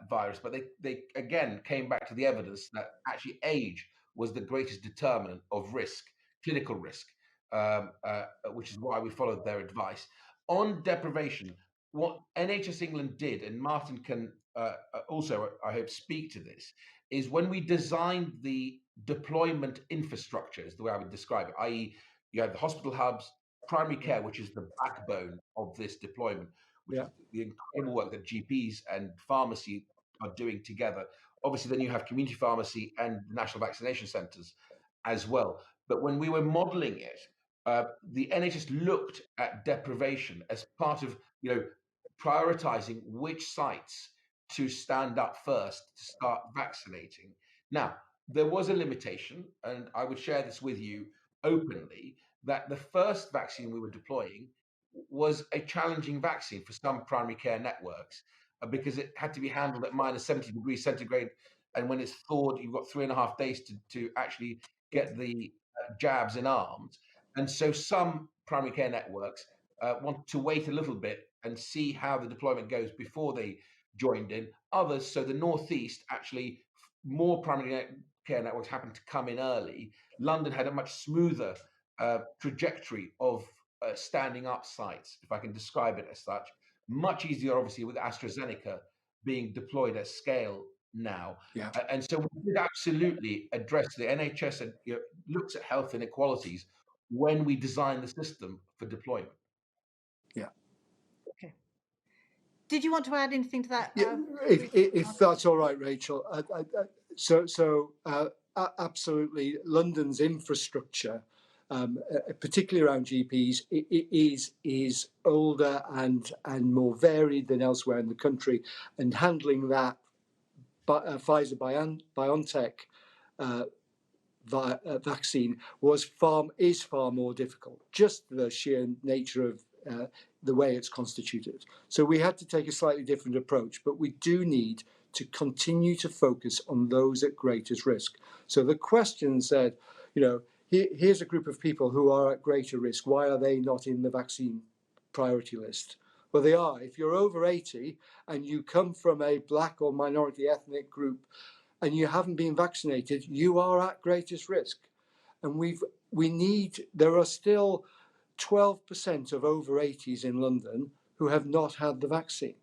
virus. But they again came back to the evidence that actually age was the greatest determinant of risk, clinical risk, which is why we followed their advice. On deprivation, what NHS England did, and Martin can also, I hope, speak to this, is when we designed the deployment infrastructure, is the way I would describe it, i.e. you have the hospital hubs, primary care, which is the backbone of this deployment, which is the incredible work that GPs and pharmacy are doing together. Obviously, then you have community pharmacy and national vaccination centres as well. But when we were modelling it, the NHS looked at deprivation as part of, prioritising which sites to stand up first to start vaccinating. Now, there was a limitation, and I would share this with you openly, that the first vaccine we were deploying was a challenging vaccine for some primary care networks, because it had to be handled at minus 70 degrees centigrade. And when it's thawed, you've got 3.5 days to actually get the jabs in arms. And so some primary care networks want to wait a little bit and see how the deployment goes before they joined in. Others, so the Northeast, actually, more primary care networks happened to come in early. London had a much smoother trajectory of standing up sites, if I can describe it as such. Much easier, obviously, with AstraZeneca being deployed at scale now. Yeah. And so we did absolutely address the NHS and looks at health inequalities when we design the system for deployment. Yeah. Okay. Did you want to add anything to that? Yeah, if that's all right, Rachel. Absolutely, London's infrastructure, particularly around GPs, is older and more varied than elsewhere in the country, and handling that Pfizer BioNTech vaccine is far more difficult. Just the sheer nature of the way it's constituted. So we had to take a slightly different approach, but we do need to continue to focus on those at greatest risk. So the question said, here's a group of people who are at greater risk. Why are they not in the vaccine priority list? Well, they are. If you're over 80 and you come from a black or minority ethnic group and you haven't been vaccinated, you are at greatest risk. And there are still 12% of over 80s in London who have not had the vaccine.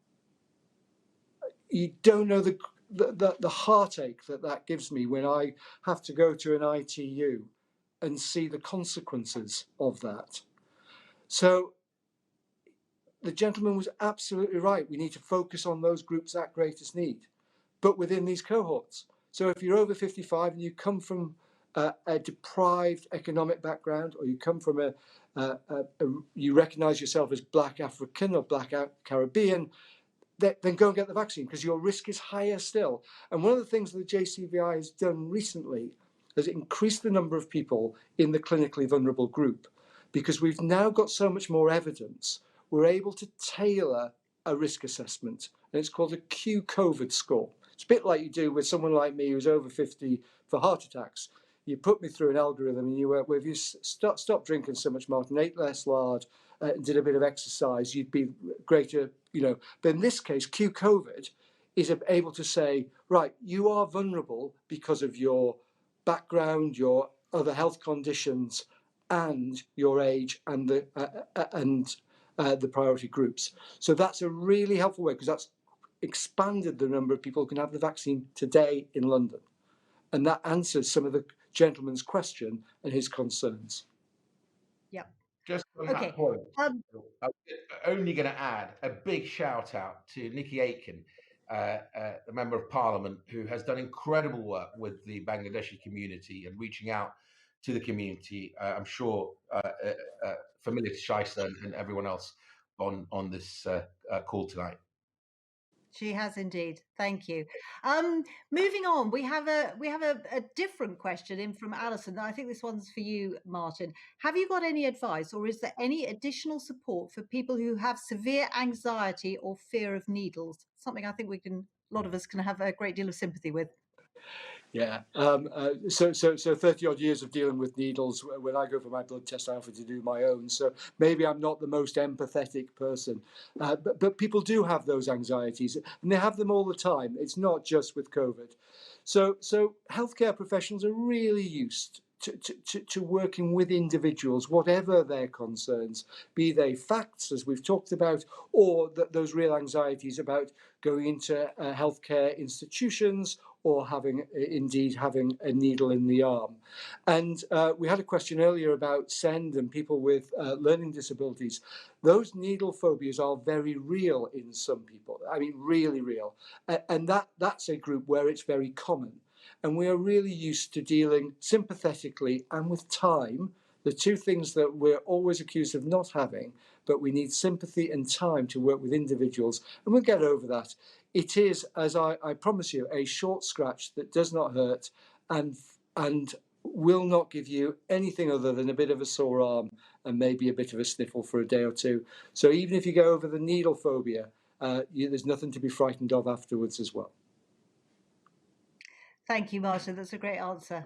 You don't know the heartache that gives me when I have to go to an ITU and see the consequences of that. So the gentleman was absolutely right. We need to focus on those groups at greatest need, but within these cohorts. So if you're over 55 and you come from a deprived economic background, or you come from you recognise yourself as Black African or Black Caribbean, then go and get the vaccine, because your risk is higher still. And one of the things that the JCVI has done recently has increased the number of people in the clinically vulnerable group, because we've now got so much more evidence. We're able to tailor a risk assessment, and it's called a Q-COVID score. It's a bit like you do with someone like me who's over 50 for heart attacks. You put me through an algorithm, and you went, well, if you stop drinking so much, Martin, ate less lard, and did a bit of exercise, you'd be greater, But in this case, Q-COVID is able to say, right, you are vulnerable because of your background, your other health conditions, and your age, and the priority groups. So that's a really helpful way, because that's expanded the number of people who can have the vaccine today in London. And that answers some of the gentleman's question and his concerns. Yeah. Just on that point, I'm only going to add a big shout out to Nikki Aitken, a Member of Parliament, who has done incredible work with the Bangladeshi community and reaching out to the community. I'm sure familiar to Shaista and everyone else on this call tonight. She has indeed. Thank you. Moving on, we have a different question in from Alison. I think this one's for you, Martin. Have you got any advice, or is there any additional support for people who have severe anxiety or fear of needles? Something I think a lot of us can have a great deal of sympathy with. Yeah. So 30 odd years of dealing with needles. When I go for my blood test, I offer to do my own. So maybe I'm not the most empathetic person, but people do have those anxieties, and they have them all the time. It's not just with COVID. So healthcare professionals are really used to working with individuals, whatever their concerns, be they facts, as we've talked about, or those real anxieties about going into healthcare institutions, or having a needle in the arm. And we had a question earlier about SEND and people with learning disabilities. Those needle phobias are very real in some people. I mean, really real. And that's a group where it's very common. And we are really used to dealing sympathetically and with time, the two things that we're always accused of not having, but we need sympathy and time to work with individuals, and we'll get over that. It is, as I promise you, a short scratch that does not hurt and will not give you anything other than a bit of a sore arm and maybe a bit of a sniffle for a day or two. So even if you go over the needle phobia, there's nothing to be frightened of afterwards as well. Thank you, Martin. That's a great answer.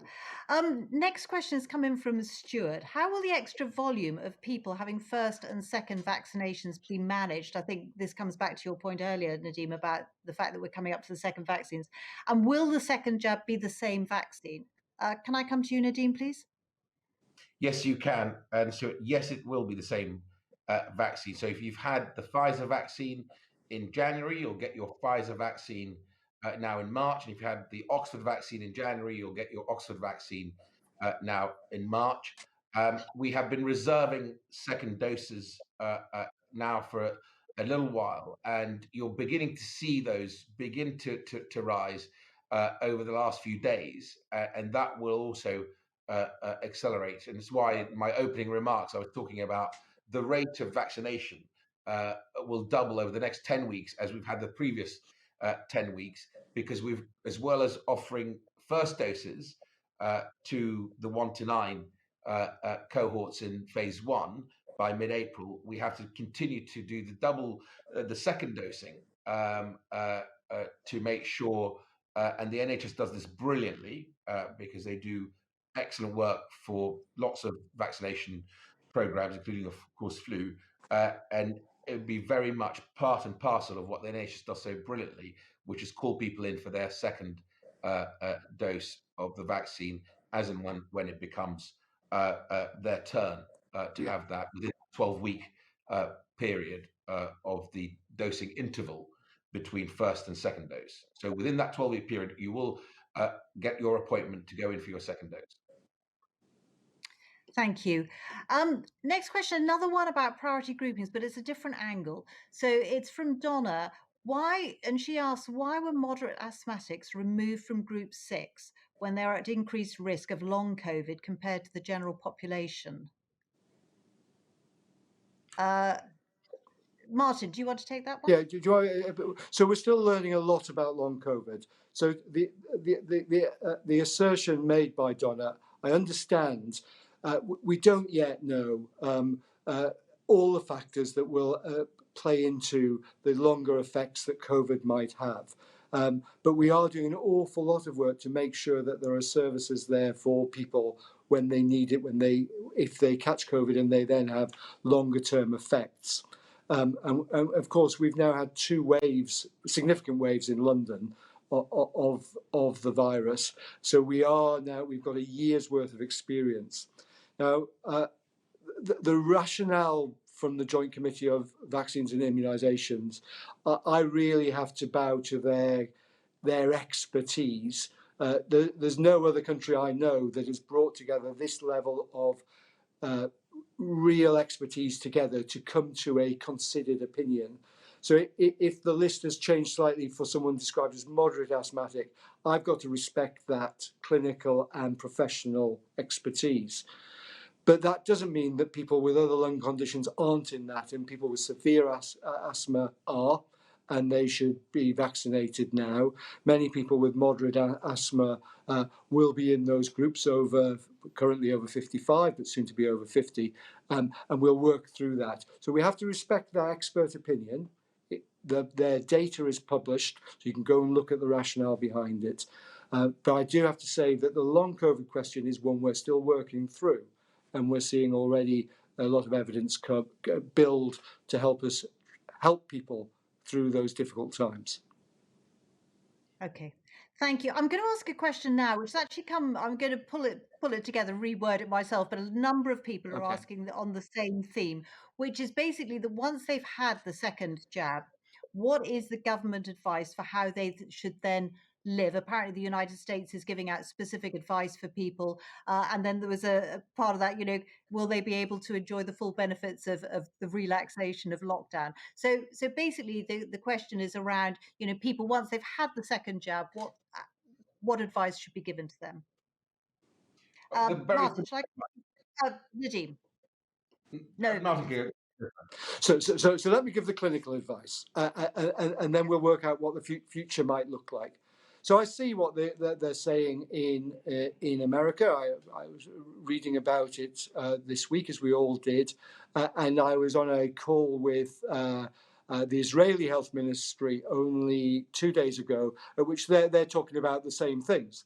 Next question is coming from Stuart. How will the extra volume of people having first and second vaccinations be managed? I think this comes back to your point earlier, Nadhim, about the fact that we're coming up to the second vaccines. And will the second jab be the same vaccine? Can I come to you, Nadhim, please? Yes, you can. And so, yes, it will be the same vaccine. So if you've had the Pfizer vaccine in January, you'll get your Pfizer vaccine now in March. And if you had the Oxford vaccine in January, you'll get your Oxford vaccine now in March. We have been reserving second doses now for a little while, and you're beginning to see those begin to rise over the last few days. And that will also accelerate. And it's why in my opening remarks, I was talking about the rate of vaccination will double over the next 10 weeks as we've had the previous 10 weeks, because we've, as well as offering first doses to the 1 to 9 cohorts in phase 1 by mid-April, we have to continue to do the second dosing to make sure, and the NHS does this brilliantly because they do excellent work for lots of vaccination programs, including, of course, flu. And it would be very much part and parcel of what the NHS does so brilliantly, which is call people in for their second dose of the vaccine as and when it becomes their turn to have that within a 12-week period of the dosing interval between first and second dose. So within that 12-week period, you will get your appointment to go in for your second dose. Thank you. Next question, another one about priority groupings, but it's a different angle. So it's from Donna. She asks, why were moderate asthmatics removed from group 6 when they're at increased risk of long COVID compared to the general population? Martin, do you want to take that one? Yeah, so we're still learning a lot about long COVID. So the assertion made by Donna, I understand. We don't yet know all the factors that will play into the longer effects that COVID might have. But we are doing an awful lot of work to make sure that there are services there for people when they need it, if they catch COVID and they then have longer term effects. And of course, we've now had 2 waves, significant waves in London of the virus. So we've got a year's worth of experience. Now, the rationale from the Joint Committee of Vaccines and Immunisations, I really have to bow to their expertise. There's no other country I know that has brought together this level of real expertise together to come to a considered opinion. So if the list has changed slightly for someone described as moderate asthmatic, I've got to respect that clinical and professional expertise. But that doesn't mean that people with other lung conditions aren't in that, and people with severe asthma are, and they should be vaccinated now. Many people with moderate asthma will be in those groups, currently over 55, but soon to be over 50, and we'll work through that. So we have to respect that expert opinion. Their data is published, so you can go and look at the rationale behind it. But I do have to say that the long COVID question is one we're still working through, and we're seeing already a lot of evidence build to help people through those difficult times. Okay, thank you. I'm going to ask a question now, which has actually I'm going to pull it together, reword it myself, but a number of people are asking on the same theme, which is basically that once they've had the second jab, what is the government advice for how they should then live? Apparently the United States is giving out specific advice for people, and then there was a part of that, will they be able to enjoy the full benefits of the relaxation of lockdown? So basically the question is around, people once they've had the second jab, what advice should be given to them? Martin, shall I? Nadhim. No, Martin. So let me give the clinical advice, and then we'll work out what the future might look like. So I see what they're saying in America. I was reading about it this week, as we all did, and I was on a call with the Israeli Health Ministry only 2 days ago, at which they're talking about the same things.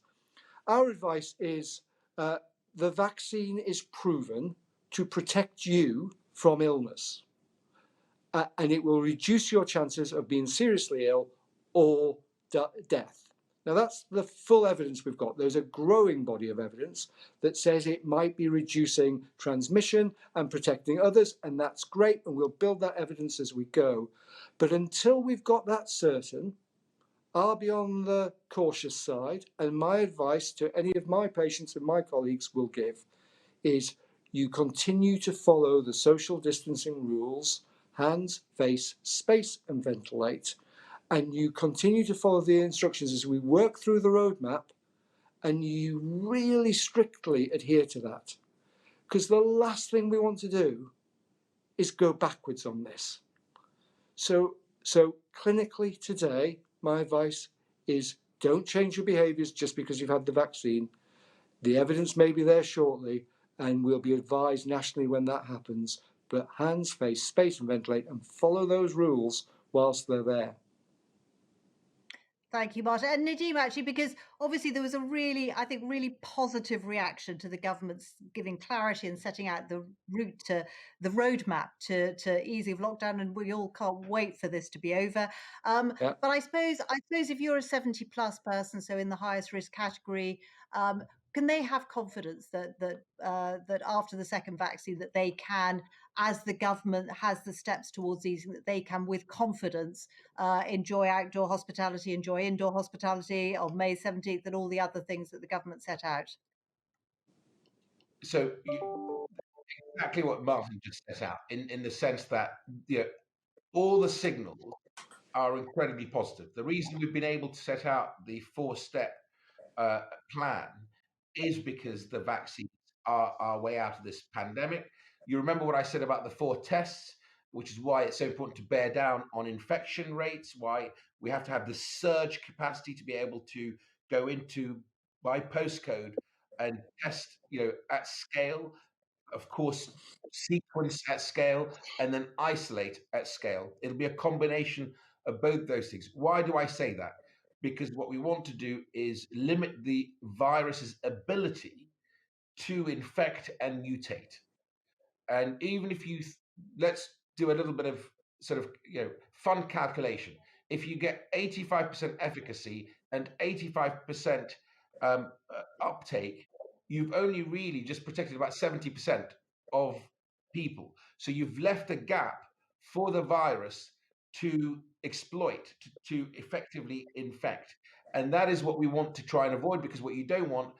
Our advice is the vaccine is proven to protect you from illness, and it will reduce your chances of being seriously ill or death. Now, that's the full evidence we've got. There's a growing body of evidence that says it might be reducing transmission and protecting others, and that's great, and we'll build that evidence as we go. But until we've got that certain, I'll be on the cautious side, and my advice to any of my patients and my colleagues will give is you continue to follow the social distancing rules, hands, face, space, and ventilate. And you continue to follow the instructions as we work through the roadmap, and you really strictly adhere to that. Because the last thing we want to do is go backwards on this. So clinically today, my advice is don't change your behaviours just because you've had the vaccine. The evidence may be there shortly, and we'll be advised nationally when that happens. But hands, face, space, and ventilate, and follow those rules whilst they're there. Thank you, Martin. And Nadhim, actually, because obviously there was a really, I think, really positive reaction to the government's giving clarity and setting out the route to the roadmap to easing of lockdown, and we all can't wait for this to be over. Yeah. But I suppose if you're a 70+ person, so in the highest risk category, can they have confidence that after the second vaccine that they can, as the government has the steps towards easing, that they can with confidence enjoy outdoor hospitality, enjoy indoor hospitality on May 17th, and all the other things that the government set out? So exactly what Martin just set out, in the sense that all the signals are incredibly positive. The reason we've been able to set out the 4-step plan is because the vaccines are our way out of this pandemic. You remember what I said about the 4 tests, which is why it's so important to bear down on infection rates, why we have to have the surge capacity to be able to go into by postcode and test, at scale, of course, sequence at scale, and then isolate at scale. It'll be a combination of both those things. Why do I say that? Because what we want to do is limit the virus's ability to infect and mutate. And even if let's do a little bit of sort of fun calculation. If you get 85% efficacy and 85% uptake, you've only really just protected about 70% of people. So you've left a gap for the virus to exploit, to effectively infect. And that is what we want to try and avoid, because what you don't want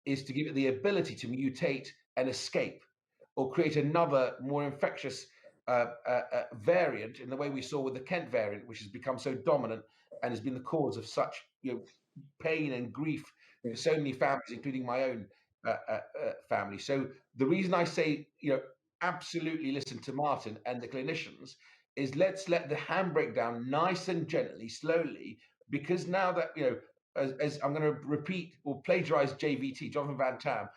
is to give it the ability to mutate and escape, or create another more infectious variant in the way we saw with the Kent variant, which has become so dominant and has been the cause of such pain and grief for so many families, including my own family. So the reason I say absolutely listen to Martin and the clinicians is let's let the handbrake down nice and gently, slowly, because now that as I'm going to repeat or plagiarize JVT, Jonathan Van Tam,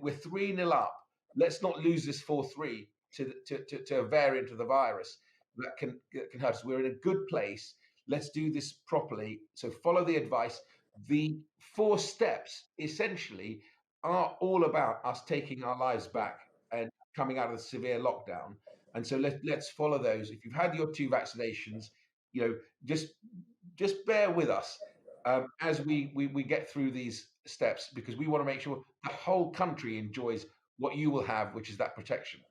we're 3-0 up. Let's not lose this 4-3 to a variant of the virus that can hurt us. We're in a good place. Let's do this properly. So follow the advice. The 4 steps essentially are all about us taking our lives back and coming out of the severe lockdown. And so let's follow those. If you've had your 2 vaccinations, just bear with us as we get through these steps, because we want to make sure the whole country enjoys what you will have, which is that protection.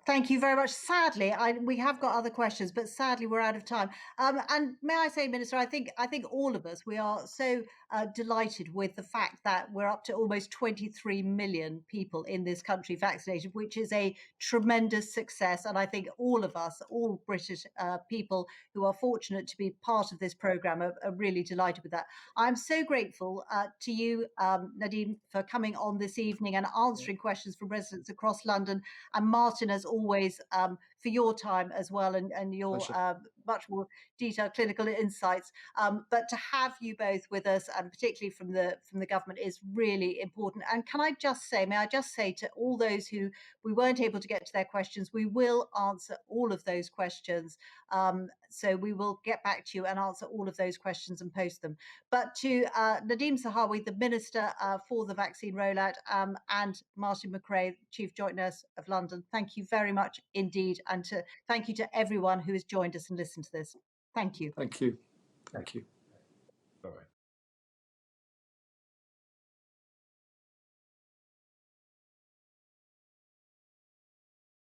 Thank you very much. Sadly, we have got other questions, but sadly we're out of time. And may I say, Minister, I think all of us, we are so delighted with the fact that we're up to almost 23 million people in this country vaccinated, which is a tremendous success. And I think all of us, all British people who are fortunate to be part of this programme are really delighted with that. I'm so grateful to you, Nadhim, for coming on this evening and answering questions from residents across London, and Martin, as always, for your time as well, and your much more detailed clinical insights. But to have you both with us, and particularly from the government, is really important. And can I just say, may I just say to all those who we weren't able to get to their questions, we will answer all of those questions. So we will get back to you and answer all of those questions and post them. But to Nadhim Zahawi, the Minister for the vaccine rollout, and Martin Machray, Chief Joint Nurse of London, thank you very much indeed. And thank you to everyone who has joined us and listened to this. Thank you. Thank you. Thank you.